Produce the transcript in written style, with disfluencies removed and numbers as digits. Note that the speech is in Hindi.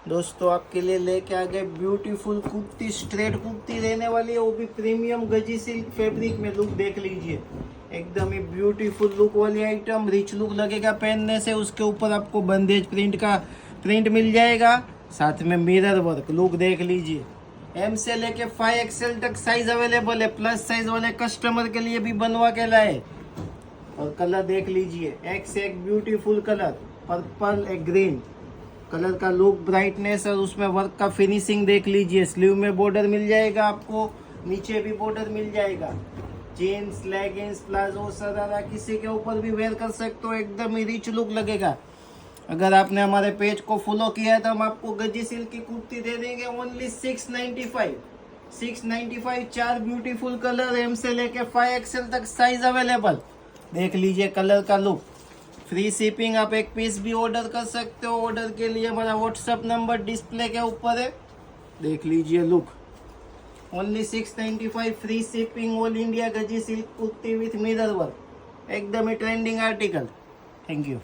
दोस्तों आपके लिए लेके आ गए ब्यूटीफुल कुर्ती, स्ट्रेट कुर्ती रहने वाली है, वो भी प्रीमियम गजी सिल्क फैब्रिक में। लुक देख लीजिए, एकदम ही ब्यूटीफुल लुक वाली आइटम, रिच लुक लगेगा पहनने से। उसके ऊपर आपको बंदेज प्रिंट का प्रिंट मिल जाएगा, साथ में मिरर वर्क। लुक देख लीजिए, एम से लेके 5XL तक साइज अवेलेबल है। प्लस साइज वाले कस्टमर के लिए भी बनवा के लाए। और कलर देख लीजिए, एक से एक ब्यूटीफुल कलर, पर्पल एक ग्रीन कलर का लुक, ब्राइटनेस और उसमें वर्क का फिनिशिंग देख लीजिए। स्लीव में बॉर्डर मिल जाएगा आपको, नीचे भी बॉर्डर मिल जाएगा। जीन्स, लेगिंग्स, प्लाजो, सरारा किसी के ऊपर भी वेयर कर सकते हो, एकदम ही रिच लुक लगेगा। अगर आपने हमारे पेज को फॉलो किया है तो हम आपको गजी सिल्क की कुर्ती दे देंगे ओनली 695। 4 ब्यूटीफुल कलर, एम से लेके 5XL तक साइज अवेलेबल। देख लीजिए कलर का लुक। फ्री शिपिंग, आप एक पीस भी ऑर्डर कर सकते हो। ऑर्डर के लिए हमारा व्हाट्सएप नंबर डिस्प्ले के ऊपर है। देख लीजिए look, only 695, free shipping, all India Gaji silk kurti with mirror work, एकदम ही ट्रेंडिंग आर्टिकल। Thank you.